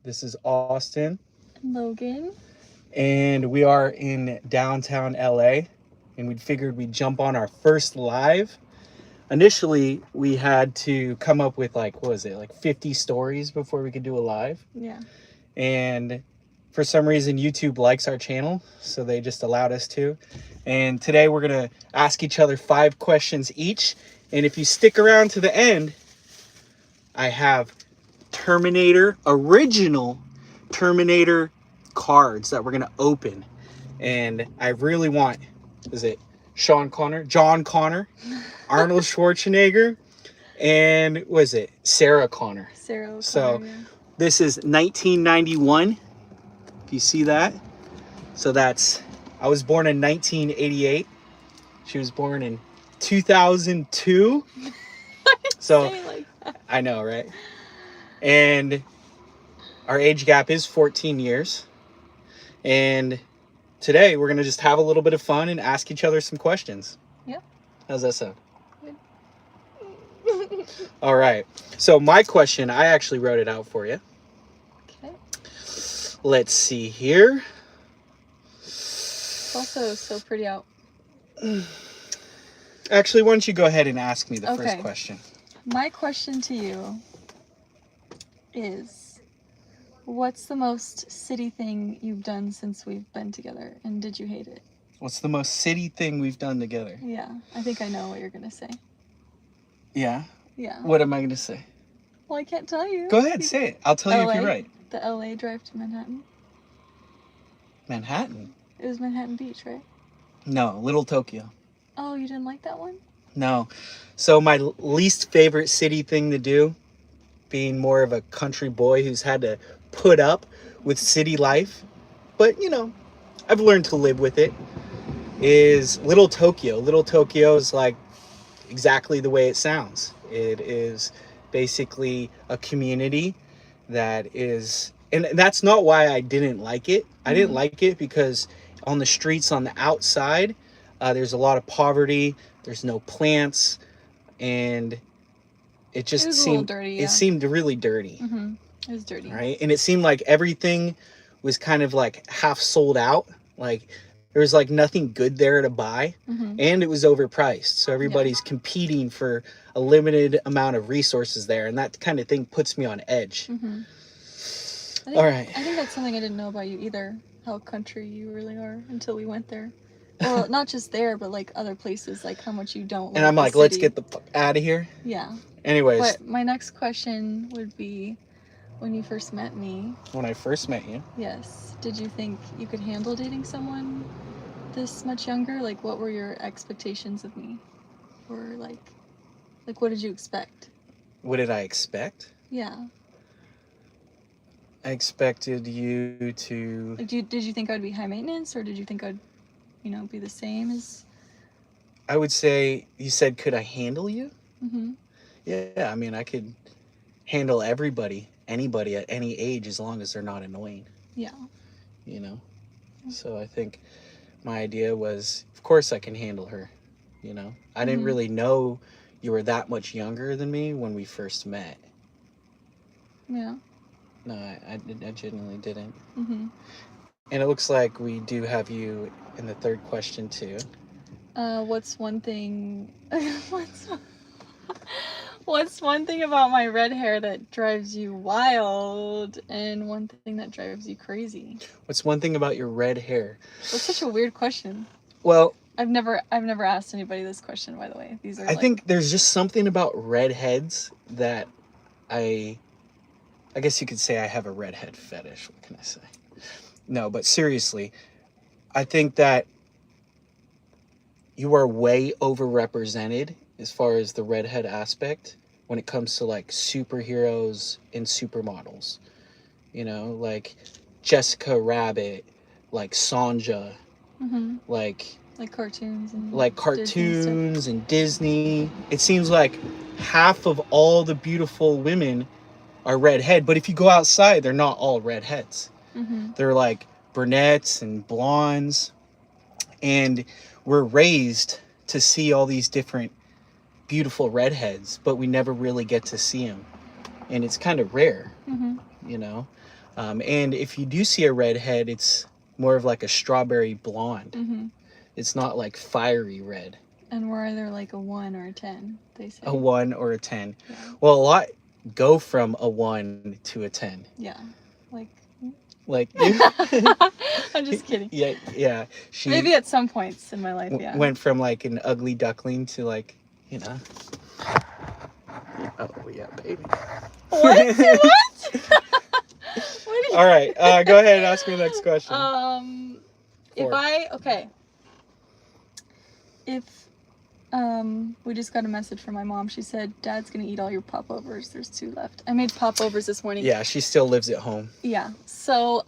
This is Austin, Logan. and we are in downtown LA. And we figured we'd jump on our first live. Initially, we had to come up with like 50 stories before we could do a live. Yeah. And for some reason, YouTube likes our channel, so they just allowed us to. And today we're gonna ask each other 5 questions each. And if you stick around to the end, I have original Terminator cards that we're gonna open. And I really want, is it John Connor, Arnold Schwarzenegger, and was it Sarah Connor? Sarah O'Connor, So yeah. this is 1991. If you see that. So I was born in 1988. She was born in 2002. So Like that. I know, right? And our age gap is 14 years. And today we're going to just have a little bit of fun and ask each other some questions. Yep. How's that sound? Good. All right. So my question, I actually wrote it out for you. Okay. Let's see here. It's also so pretty out. Actually, why don't you go ahead and ask me the first Okay. question? My question to you is, what's the most city thing you've done since we've been together, and did you hate it? What's the most city thing we've done together? Yeah, I think I know what you're gonna say. Yeah? Yeah. What am I going to say? Well, I can't tell you. Go ahead, say it. I'll tell you if you're LA? right. The LA drive to Manhattan. Manhattan? It was Manhattan Beach, right? No, Little Tokyo. Oh, you didn't like that one? No. So my least favorite city thing to do, being more of a country boy who's had to put up with city life, but I've learned to live with it, is Little Tokyo. Little Tokyo is like exactly the way it sounds. It is basically a community that is, and that's not why I didn't like it. I didn't like it because on the streets on the outside, there's a lot of poverty. There's no plants, and it just was a seemed little dirty, yeah. It seemed really dirty, Mm-hmm. It was dirty. right? And it seemed like everything was kind of like half sold out. Like there was like nothing good there to buy, and it was overpriced. So everybody's competing for a limited amount of resources there, and that kind of thing puts me on edge. All right. I think that's something I didn't know about you either, how country you really are, until we went there. Well, not just there, but like other places, like how much you don't. And I'm like, let's get the fuck out of here. Yeah. Anyways, But my next question would be, when you first met me, when I first met you, yes, did you think you could handle dating someone this much younger? Like, what were your expectations of me? Or like what did you expect? what did I expect? Yeah. I expected you to. Like, did you think I'd be high maintenance, or did you think I'd, be the same as? I would say, you said, could I handle you? Mm-hmm. Yeah, I mean, I could handle anybody at any age, as long as they're not annoying. Yeah. So I think my idea was, of course I can handle her. I didn't really know you were that much younger than me when we first met. Yeah. No, I genuinely didn't. Mm-hmm. And it looks like we do have you in the third question too. What's one thing? What's one thing about my red hair that drives you wild, and one thing that drives you crazy? What's one thing about your red hair? That's such a weird question. Well, I've never asked anybody this question, by the way. These are. I think there's just something about redheads that I guess you could say I have a redhead fetish. What can I say? No, but seriously, I think that you are way overrepresented as far as the redhead aspect when it comes to like superheroes and supermodels. Like Jessica Rabbit, like Sonja, like cartoons and cartoons and Disney. It seems like half of all the beautiful women are redhead, but if you go outside, they're not all redheads. They're like brunettes and blondes, and we're raised to see all these different beautiful redheads, but we never really get to see them, and it's kind of rare. And if you do see a redhead, it's more of like a strawberry blonde. Mm-hmm. It's not like fiery red. And we're either like a 1 or a 10, they say. A 1 or a 10. Yeah. Well, a lot go from a 1 to a 10. Yeah. Like you. I'm just kidding. Yeah. She maybe at some points in my life, yeah. went from like an ugly duckling to like, you know. Oh yeah, baby. What? All right, go ahead and ask me the next question. We just got a message from my mom. She said, Dad's gonna eat all your popovers. There's 2 left. I made popovers this morning. Yeah, she still lives at home. Yeah. So,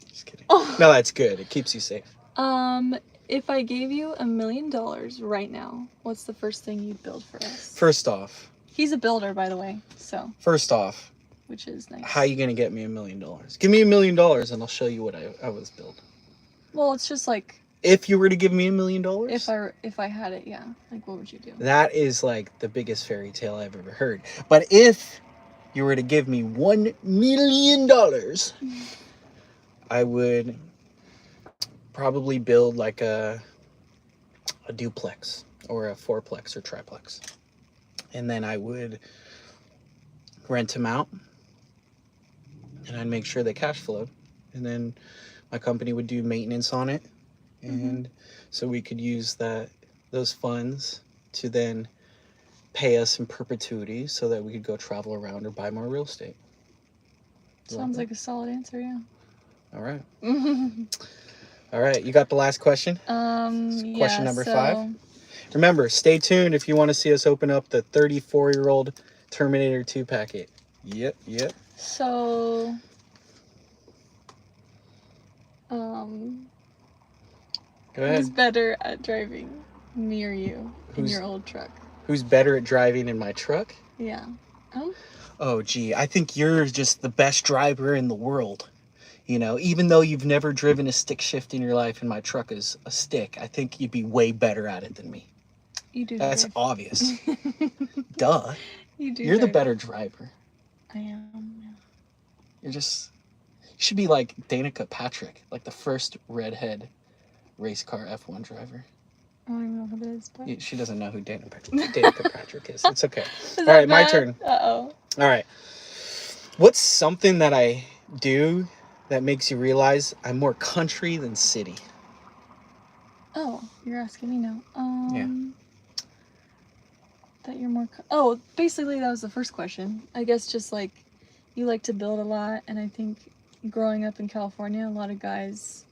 just kidding. No, that's good. It keeps you safe. if I gave you $1 million right now, what's the first thing you'd build for us? First off. He's a builder, by the way, so. First off. Which is nice. How are you gonna get me $1 million? Give me $1 million and I'll show you what I was build. Well, it's just like. If you were to give me $1 million? If I had it, yeah. Like, what would you do? That is like the biggest fairy tale I've ever heard. But if you were to give me $1 million, I would probably build like a duplex or a fourplex or triplex. And then I would rent them out and I'd make sure they cash flowed. And then my company would do maintenance on it. And so we could use those funds to then pay us in perpetuity so that we could go travel around or buy more real estate. Sounds like a solid answer, yeah. All right. All right. You got the last question? Question number 5. Remember, stay tuned if you want to see us open up the 34-year-old Terminator 2 packet. Yep. So, go ahead. Who's better at driving, me or you, in your old truck? Who's better at driving in my truck? Yeah. Oh, gee, I think you're just the best driver in the world. You know, even though you've never driven a stick shift in your life and my truck is a stick, I think you'd be way better at it than me. You do. That's obvious. Duh. You're the better driver. I am, yeah. You should be like Danica Patrick, like the first redhead race car F1 driver. I don't even know who that is. But. She doesn't know who Danica Patrick is. It's okay. All right, my turn. Uh-oh. All right. What's something that I do that makes you realize I'm more country than city? Oh, you're asking me now. Yeah. That you're more... basically that was the first question. I guess just like, you like to build a lot, and I think growing up in California, a lot of guys...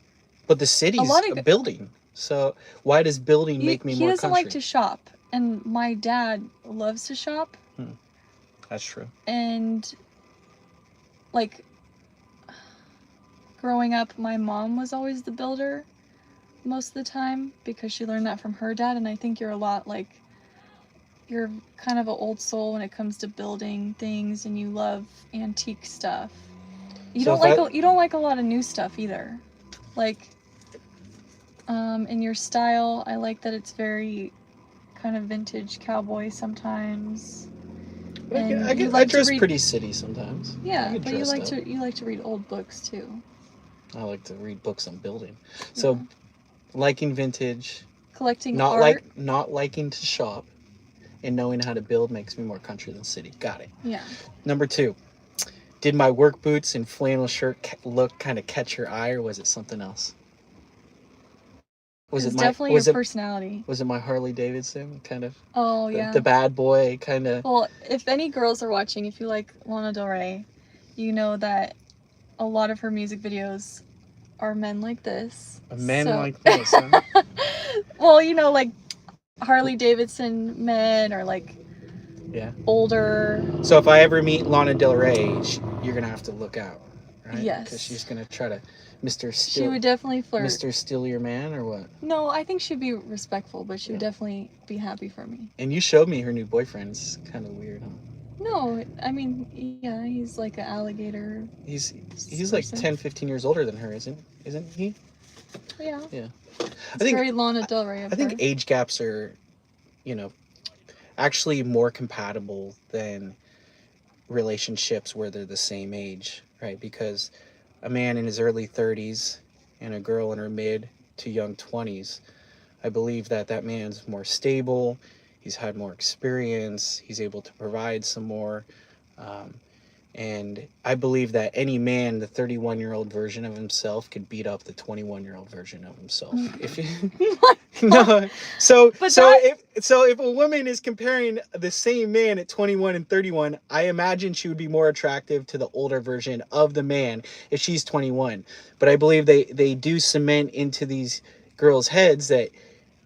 But the city's a building. So why does building make me more country? He doesn't like to shop. And my dad loves to shop. That's true. And, like, growing up, my mom was always the builder most of the time because she learned that from her dad. And I think you're a lot like... You're kind of an old soul when it comes to building things, and you love antique stuff. You don't like a lot of new stuff either. Like, in your style, I like that it's very kind of vintage cowboy sometimes. I dress pretty city sometimes. Yeah, but you like to read old books too. I like to read books on building. So, liking vintage, collecting art, not liking to shop, and knowing how to build makes me more country than city. Got it. Yeah. Number 2, did my work boots and flannel shirt look kind of catch your eye, or was it something else? Was it definitely your personality? Was it my Harley Davidson kind of? Oh, yeah. The bad boy kind of. Well, if any girls are watching, if you like Lana Del Rey, you know that a lot of her music videos are men like this. Like this, huh? Well, you know, like Harley Davidson men or like older. So if I ever meet Lana Del Rey, you're gonna have to look out, right? Yes. Because she's gonna try to She would definitely flirt. Mr. Steal Your Man, or what? No, I think she'd be respectful, but she would definitely be happy for me. And you showed me her new boyfriend. It's kind of weird, huh? No, I mean, yeah, he's like an alligator. He's like 10, 15 years older than her, isn't he? Yeah. Yeah. I think very Lana Del Rey. I think age gaps are, actually more compatible than relationships where they're the same age, right? Because a man in his early 30s and a girl in her mid to young 20s, I believe that that man's more stable, he's had more experience, he's able to provide some more. Um, and I believe that any man, the 31-year-old version of himself, could beat up the 21-year-old version of himself. If you, no, But that, if a woman is comparing the same man at 21 and 31, I imagine she would be more attractive to the older version of the man if she's 21. But I believe they do cement into these girls' heads that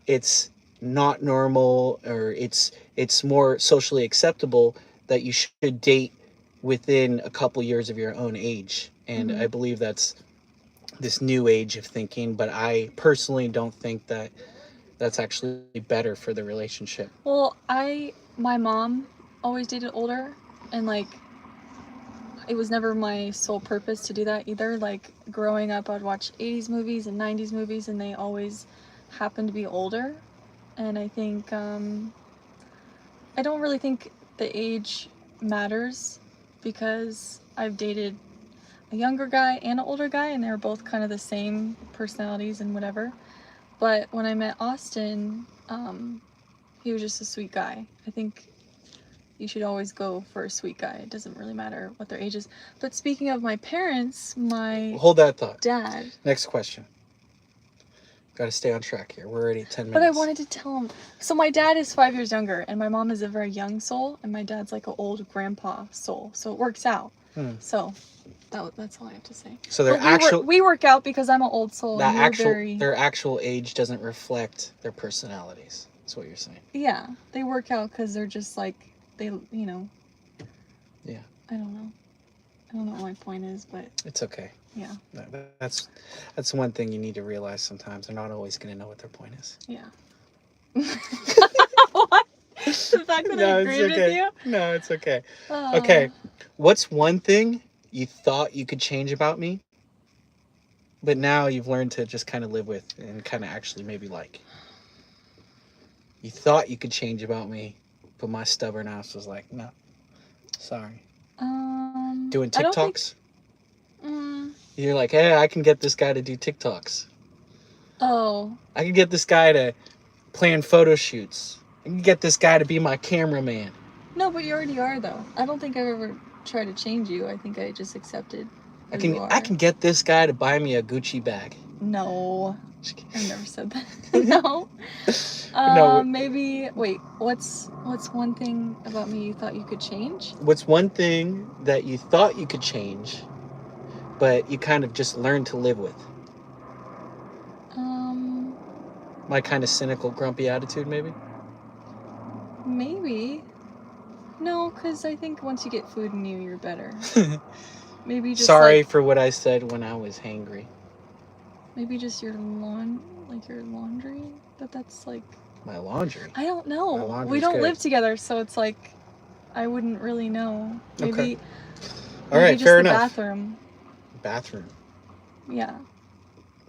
it's not normal, or it's more socially acceptable that you should date within a couple years of your own age. And I believe that's this new age of thinking, but I personally don't think that that's actually better for the relationship. well, my mom always dated older, and like, it was never my sole purpose to do that either. Like, growing up, I'd watch 80s movies and 90s movies, and they always happened to be older. And I think, I don't really think the age matters, because I've dated a younger guy and an older guy, and they're both kind of the same personalities and whatever. But when I met Austin, he was just a sweet guy. I think you should always go for a sweet guy. It doesn't really matter what their age is. But speaking of my parents, my Hold that thought. dad. Next question. Got to stay on track here. We're already at 10 minutes. But I wanted to tell him. So my dad is 5 years younger, and my mom is a very young soul, and my dad's like an old grandpa soul. So it works out. So that's all I have to say. So their we work out because I'm an old soul. That And their actual age doesn't reflect their personalities. That's what you're saying. Yeah, they work out because they're just like, they. Yeah. I don't know. I don't know what my point is, but It's okay. yeah. That's one thing you need to realize sometimes. They're not always going to know what their point is. Yeah. What? The fact that I agreed with you? No, it's okay. Okay. What's one thing you thought you could change about me, but now you've learned to just kind of live with and kind of actually maybe like? You thought you could change about me, but my stubborn ass was like, no, sorry. Doing I don't TikToks? think, You're like, hey, I can get this guy to do TikToks. oh. I can get this guy to plan photo shoots. I can get this guy to be my cameraman. No, but you already are, though. I don't think I've ever tried to change you. I think I just accepted I who you are. can get this guy to buy me a Gucci bag. No. I've never said that. No. No. Maybe, wait, what's one thing about me you thought you could change? What's one thing that you thought you could change, but you kind of just learned to live with? My kind of cynical, grumpy attitude, maybe? Maybe. No, because I think once you get food in you, you're better. Maybe just Sorry for what I said when I was hangry. Maybe just your laundry, but that's like... My laundry? I don't know. My laundry's We don't good. live together, so it's like, I wouldn't really know. Maybe, Okay. All right, just fair the enough. bathroom. Yeah.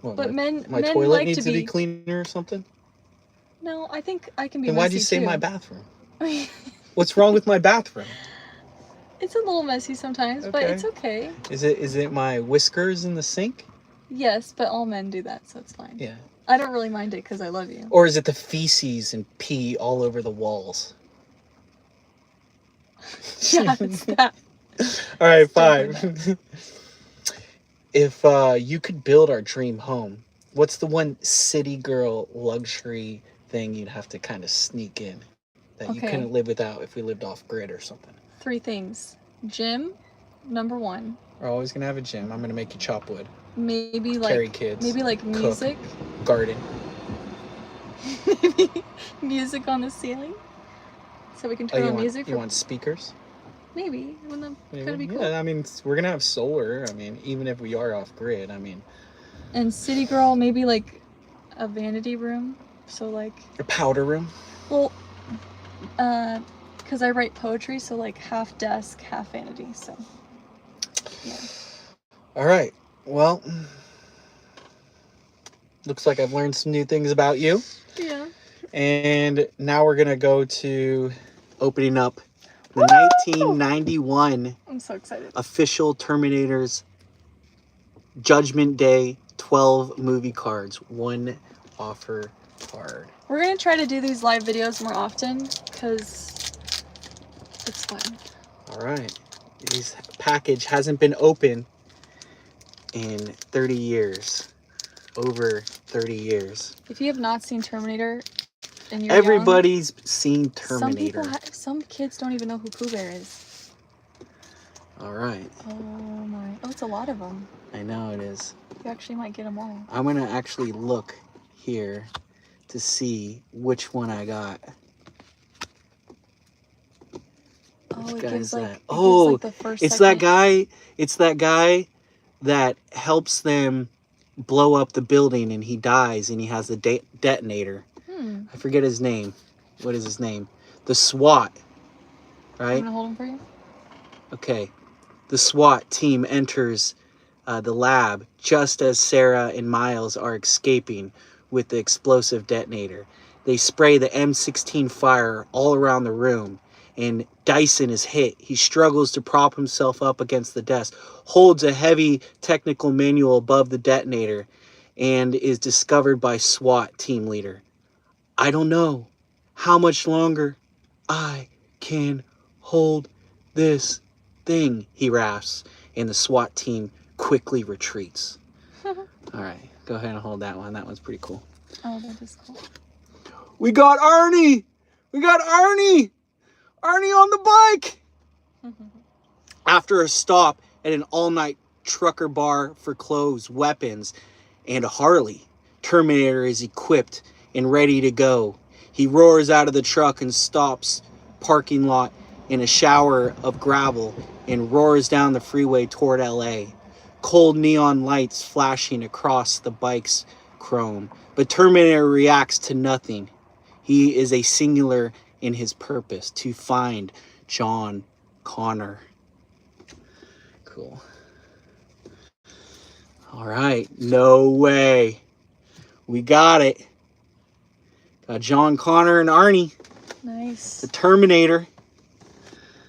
Well, But my men toilet like needs to to be be... cleaner or something? No, I think I can be Then messy, why'd you say too. my bathroom? What's wrong with my bathroom? It's a little messy sometimes, but Okay. it's okay. Is it my whiskers in the sink? Yes, but all men do that, so it's fine. Yeah. I don't really mind it because I love you. Or is it the feces and pee all over the walls? Yeah, it's that. All right, Definitely 5. If you could build our dream home, what's the one city girl luxury thing you'd have to kind of sneak in that you Okay. couldn't live without if we lived off grid or something? 3 things. Gym, number 1. We're always gonna have a gym. I'm gonna make you chop wood, Maybe carry like kids, maybe like cook, music. garden. Maybe music on the ceiling. So we can turn on music You for want speakers? maybe. Wouldn't that kind of Maybe. be cool? Yeah, I mean, we're gonna have solar. I mean, even if we are off grid, I mean, And city girl, maybe like a vanity room. So like, a powder room. well, because I write poetry, so like half desk, half vanity. So yeah. All right. Well, looks like I've learned some new things about you. Yeah. And now we're gonna go to opening up The 1991 I'm so excited. official Terminator's Judgment Day 12 movie cards. One offer card. We're going to try to do these live videos more often because it's fun. All right. This package hasn't been opened in 30 years. Over 30 years. If you have not seen Terminator and you're Everybody's seen young, Terminator. some kids don't even know who Pooh Bear is. All right. Oh my. Oh, it's a lot of them. I know it is. You actually might get them all. I'm going to actually look here to see which one I got. Oh, Which it guy gives is like, that? it Oh, gives like the first it's second. that guy. It's that guy that helps them blow up the building, and he dies, and he has the detonator. I forget his name. What is his name? The SWAT, right? I'm gonna hold him for you. Okay. The SWAT team enters the lab just as Sarah and Miles are escaping with the explosive detonator. They spray the M16 fire all around the room, and Dyson is hit. He struggles to prop himself up against the desk, holds a heavy technical manual above the detonator, and is discovered by SWAT team leader. I don't know how much longer I can hold this thing, he rasps, and the SWAT team quickly retreats. All right, go ahead and hold that one. That one's pretty cool. Oh, that is cool. We got Arnie! We got Arnie! Arnie on the bike! After a stop at an all-night trucker bar for clothes, weapons, and a Harley, Terminator is equipped and ready to go. He roars out of the truck and stops parking lot in a shower of gravel and roars down the freeway toward LA. Cold neon lights flashing across the bike's chrome. But Terminator reacts to nothing. He is a singular in his purpose to find John Connor. Cool. All right. No way. We got it. Got John Connor and Arnie. Nice. The Terminator.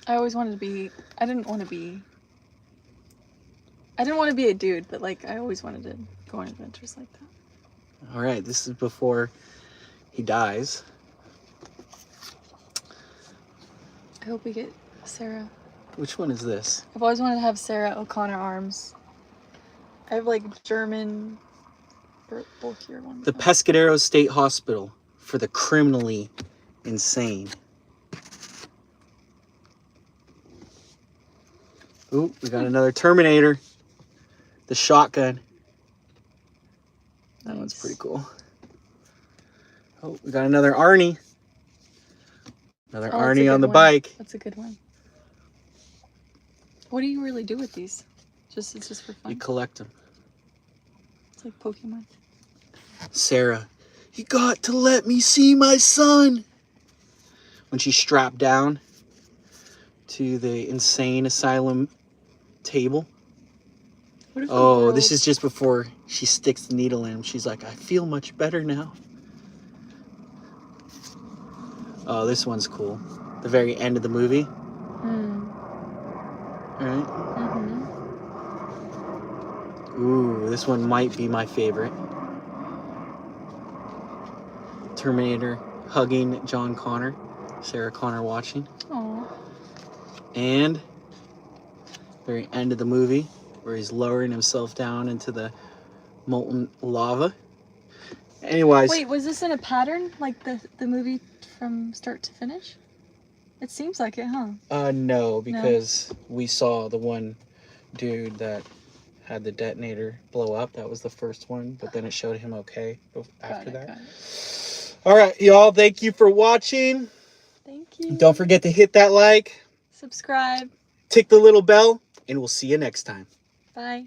I always wanted to be. I didn't want to be a dude, but like I always wanted to go on adventures like that. All right. This is before he dies. I hope we get Sarah. Which one is this? I've always wanted to have Sarah O'Connor arms. I have like German, bulkier ones. The Pescadero State Hospital for the criminally insane. Ooh, we got another Terminator. The shotgun. That one's pretty cool. Oh, we got another Arnie. Another Arnie on the bike. That's a good one. What do you really do with these? It's just for fun. You collect them. It's like Pokemon. Sarah, you got to let me see my son. When she's strapped down to the insane asylum table. Oh, this is just before she sticks the needle in him. She's like, I feel much better now. Oh, this one's cool. The very end of the movie. All right. Ooh, this one might be my favorite. Terminator hugging John Connor. Sarah Connor watching. Aww. And very end of the movie where he's lowering himself down into the molten lava. Anyways. Wait, was this in a pattern? Like the movie from start to finish? It seems like it, huh? No, because we saw the one dude that had the detonator blow up. That was the first one, but then it showed him okay after that. Got it. All right, y'all, thank you for watching. Thank you. Don't forget to hit that like, subscribe, tick the little bell, and we'll see you next time. Bye.